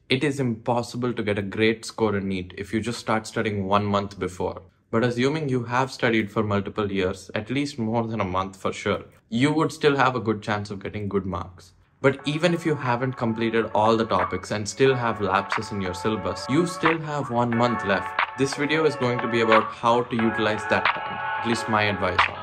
It is impossible to get a great score in NEET if you just start studying 1 month before. But assuming you have studied for multiple years, at least more than a month for sure, you would still have a good chance of getting good marks. But even if you haven't completed all the topics and still have lapses in your syllabus, you still have 1 month left. This video is going to be about how to utilize that time, at least my advice on it.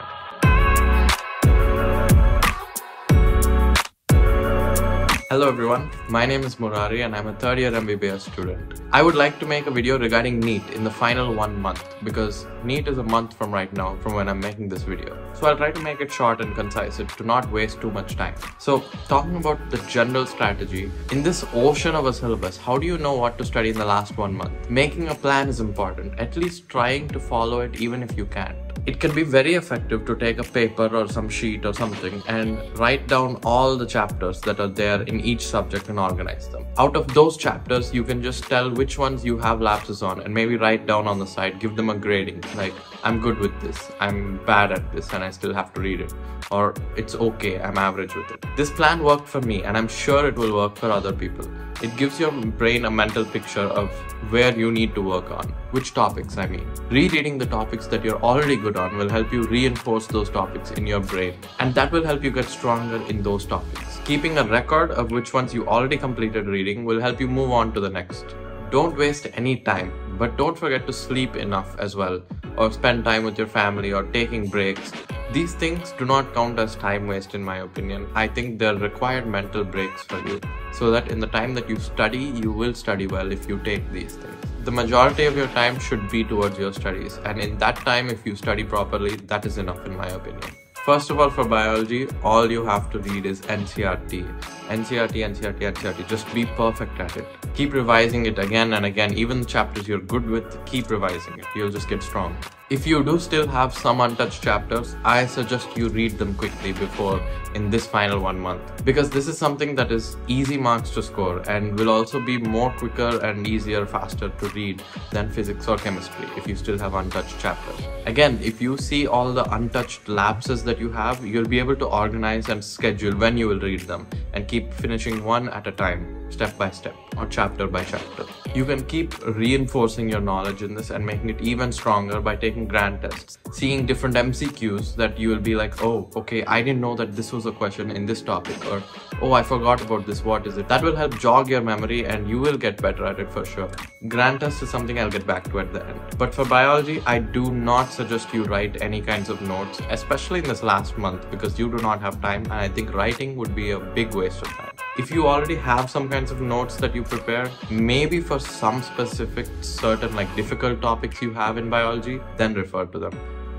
Hello everyone, my name is Murari and I'm a third year MBBS student. I would like to make a video regarding NEET in the final 1 month because NEET is a month from right now from when I'm making this video. So I'll try to make it short and concise to not waste too much time. So talking about the general strategy, in this ocean of a syllabus, how do you know what to study in the last 1 month? Making a plan is important, at least trying to follow it even if you can't. It can be very effective to take a paper or some sheet or something and write down all the chapters that are there in each subject and organize them. Out of those chapters, you can just tell which ones you have lapses on and maybe write down on the side, give them a grading, like I'm good with this, I'm bad at this and I still have to read it, or it's okay, I'm average with it. This plan worked for me and I'm sure it will work for other people. It gives your brain a mental picture of where you need to work on, which topics I mean. Rereading the topics that you're already good on will help you reinforce those topics in your brain, and that will help you get stronger in those topics. Keeping a record of which ones you already completed reading will help you move on to the next. Don't waste any time, but don't forget to sleep enough as well, or spend time with your family or taking breaks. These things do not count as time waste in my opinion. I think they're required mental breaks for you, so that in the time that you study, you will study well if you take these things. The majority of your time should be towards your studies, and in that time, if you study properly, that is enough in my opinion. First of all, for biology, all you have to read is NCERT. NCERT. Just be perfect at it. Keep revising it again and again. Even the chapters you're good with, keep revising it. You'll just get strong. If you do still have some untouched chapters, I suggest you read them quickly before in this final 1 month, because this is something that is easy marks to score and will also be more quicker and easier, faster to read than physics or chemistry if you still have untouched chapters. Again, if you see all the untouched lapses that you have, you'll be able to organize and schedule when you will read them and keep finishing one at a time, step by step or chapter by chapter. You can keep reinforcing your knowledge in this and making it even stronger by taking grand tests, seeing different MCQs that you will be like, oh, okay, I didn't know that this was a question in this topic, or oh, I forgot about this, what is it? That will help jog your memory and you will get better at it for sure. Grand test is something I'll get back to at the end. But for biology, I do not suggest you write any kinds of notes, especially in this last month, because you do not have time, and I think writing would be a big waste of time. If you already have some kinds of notes that you prepare, maybe for some specific certain like difficult topics you have in biology, then refer to them.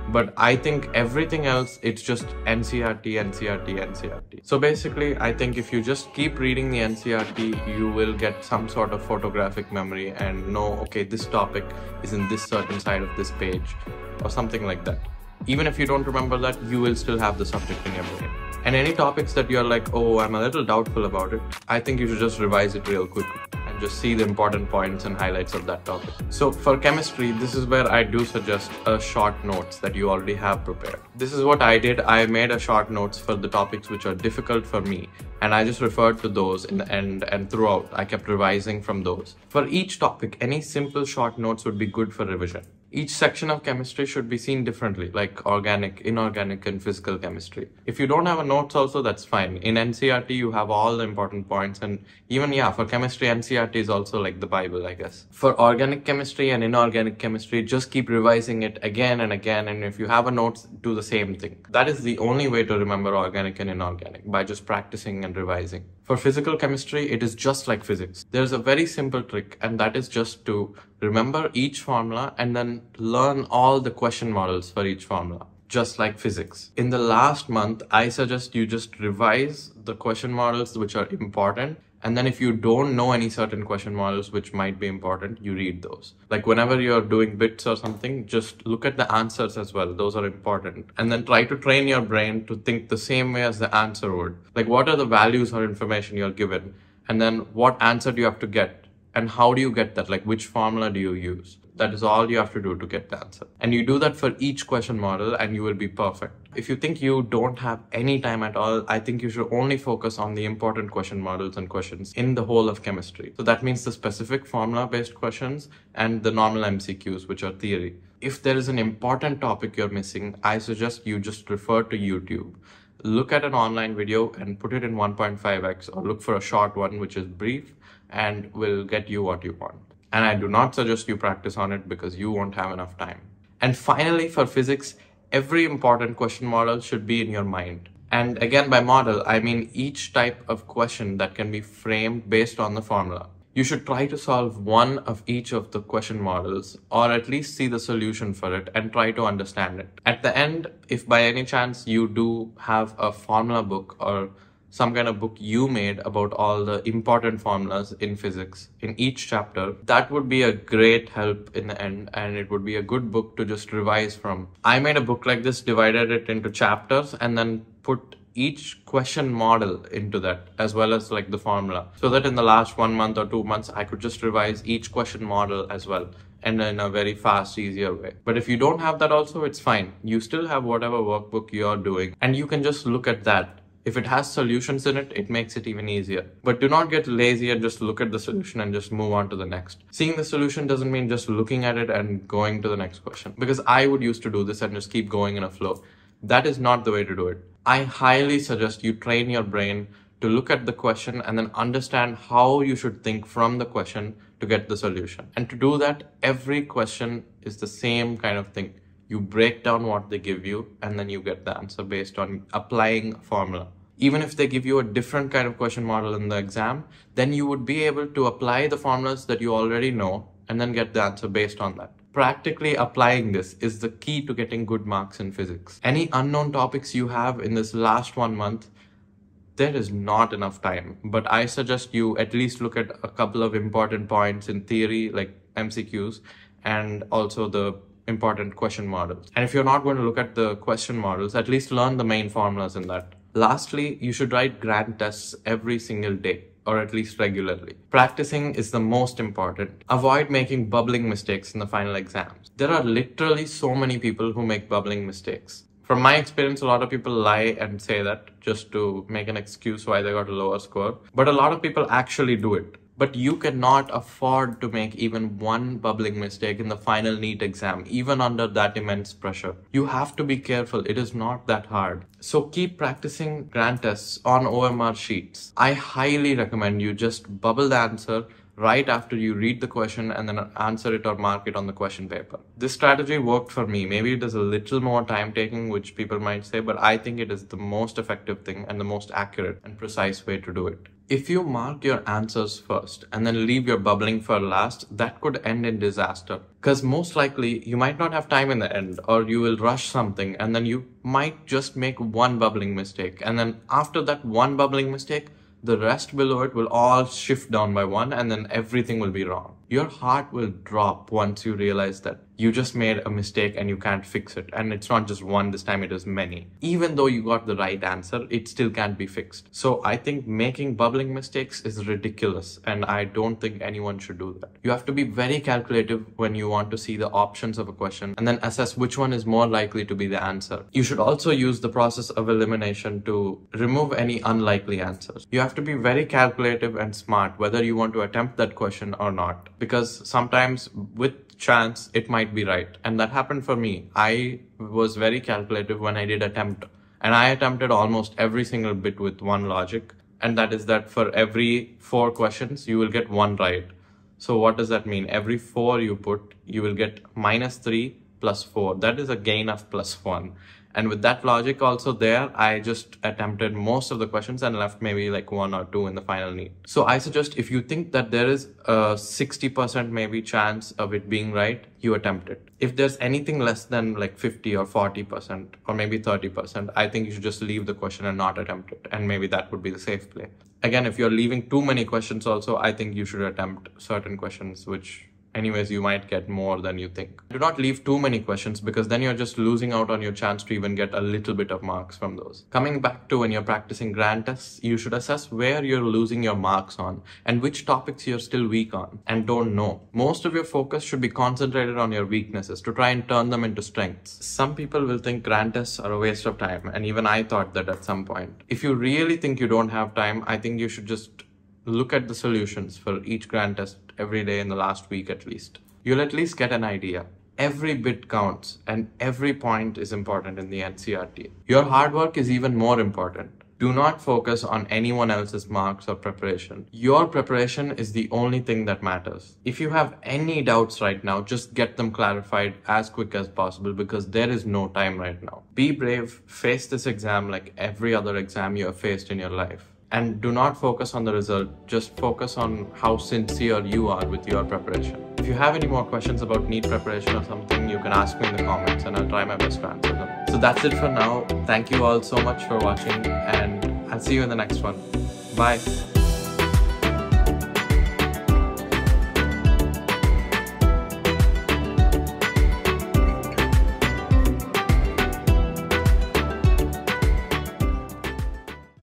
But I think everything else, it's just NCERT. So basically, I think if you just keep reading the NCERT, you will get some sort of photographic memory and know, okay, this topic is in this certain side of this page or something like that. Even if you don't remember that, you will still have the subject in your brain. And any topics that you're like, oh, I'm a little doubtful about it, I think you should just revise it real quick and just see the important points and highlights of that topic. So for chemistry, this is where I do suggest a short notes that you already have prepared. This is what I did. I made a short notes for the topics which are difficult for me, and I just referred to those in the end, and throughout I kept revising from those. For each topic, any simple short notes would be good for revision. Each section of chemistry should be seen differently, like organic, inorganic, and physical chemistry. If you don't have a notes also, that's fine. In NCERT, you have all the important points, and even, yeah, for chemistry, NCERT is also like the Bible, I guess. For organic chemistry and inorganic chemistry, just keep revising it again and again, and if you have a notes, do the same thing. That is the only way to remember organic and inorganic, by just practicing and revising. For physical chemistry, it is just like physics. There's a very simple trick, and that is just to remember each formula and then learn all the question models for each formula, just like physics. In the last month, I suggest you just revise the question models which are important, and then if you don't know any certain question models which might be important, you read those. Like whenever you're doing bits or something, just look at the answers as well. Those are important. And then try to train your brain to think the same way as the answer would. Like what are the values or information you're given? And then what answer do you have to get? And how do you get that? Like which formula do you use? That is all you have to do to get the answer. And you do that for each question model and you will be perfect. If you think you don't have any time at all, I think you should only focus on the important question models and questions in the whole of chemistry. So that means the specific formula-based questions and the normal MCQs, which are theory. If there is an important topic you're missing, I suggest you just refer to YouTube. Look at an online video and put it in 1.5x, or look for a short one which is brief and will get you what you want. And I do not suggest you practice on it because you won't have enough time. And finally, for physics, every important question model should be in your mind. And again, by model, I mean each type of question that can be framed based on the formula. You should try to solve one of each of the question models, or at least see the solution for it and try to understand it. At the end, if by any chance you do have a formula book or some kind of book you made about all the important formulas in physics in each chapter, that would be a great help in the end, and it would be a good book to just revise from. I made a book like this, divided it into chapters, and then put each question model into that, as well as like the formula, so that in the last 1 month or 2 months, I could just revise each question model as well, and in a very fast, easier way. But if you don't have that also, it's fine. You still have whatever workbook you're doing, and you can just look at that. If it has solutions in it, it makes it even easier. But do not get lazy and just look at the solution and just move on to the next. Seeing the solution doesn't mean just looking at it and going to the next question. Because I would used to do this and just keep going in a flow. That is not the way to do it. I highly suggest you train your brain to look at the question and then understand how you should think from the question to get the solution. And to do that, every question is the same kind of thing. You break down what they give you and then you get the answer based on applying a formula. Even if they give you a different kind of question model in the exam, then you would be able to apply the formulas that you already know and then get the answer based on that. Practically applying this is the key to getting good marks in physics. Any unknown topics you have in this last 1 month, there is not enough time, but I suggest you at least look at a couple of important points in theory, like MCQs, and also the important question models. And if you're not going to look at the question models, at least learn the main formulas in that. Lastly, you should write grand tests every single day, or at least regularly. Practicing is the most important. Avoid making bubbling mistakes in the final exams. There are literally so many people who make bubbling mistakes. From my experience, a lot of people lie and say that just to make an excuse why they got a lower score. But a lot of people actually do it. But you cannot afford to make even one bubbling mistake in the final NEET exam, even under that immense pressure. You have to be careful. It is not that hard. So keep practicing grand tests on OMR sheets. I highly recommend you just bubble the answer right after you read the question and then answer it or mark it on the question paper. This strategy worked for me. Maybe it is a little more time taking, which people might say, but I think it is the most effective thing and the most accurate and precise way to do it. If you mark your answers first and then leave your bubbling for last, that could end in disaster. Because most likely you might not have time in the end, or you will rush something and then you might just make one bubbling mistake. And then after that one bubbling mistake, the rest below it will all shift down by one, and then everything will be wrong. Your heart will drop once you realize that you just made a mistake and you can't fix it. And it's not just one, this time it is many. Even though you got the right answer, it still can't be fixed. So I think making bubbling mistakes is ridiculous, and I don't think anyone should do that. You have to be very calculative when you want to see the options of a question and then assess which one is more likely to be the answer. You should also use the process of elimination to remove any unlikely answers. You have to be very calculative and smart whether you want to attempt that question or not, because sometimes with chance it might be right, and that happened for me. I was very calculative when I did attempt, and I attempted almost every single bit with one logic, and that is that for every 4 questions you will get 1 right. So what does that mean? Every 4 you put, you will get -3 plus 4. That is a gain of +1. And with that logic also there, I just attempted most of the questions and left maybe like 1 or 2 in the final NEET. So I suggest if you think that there is a 60% maybe chance of it being right, you attempt it. If there's anything less than like 50 or 40% or maybe 30%, I think you should just leave the question and not attempt it. And maybe that would be the safe play. Again, if you're leaving too many questions also, I think you should attempt certain questions which Anyways, you might get more than you think. Do not leave too many questions because then you're just losing out on your chance to even get a little bit of marks from those. Coming back to when you're practicing grand tests, you should assess where you're losing your marks on and which topics you're still weak on and don't know. Most of your focus should be concentrated on your weaknesses to try and turn them into strengths. Some people will think grand tests are a waste of time, and even I thought that at some point. If you really think you don't have time, I think you should just look at the solutions for each grand test every day in the last week at least. You'll at least get an idea. Every bit counts and every point is important in the NCERT. Your hard work is even more important. Do not focus on anyone else's marks or preparation. Your preparation is the only thing that matters. If you have any doubts right now, just get them clarified as quick as possible because there is no time right now. Be brave, face this exam like every other exam you have faced in your life. And do not focus on the result, just focus on how sincere you are with your preparation. If you have any more questions about NEET preparation or something, you can ask me in the comments and I'll try my best to answer them. So that's it for now. Thank you all so much for watching and I'll see you in the next one. Bye.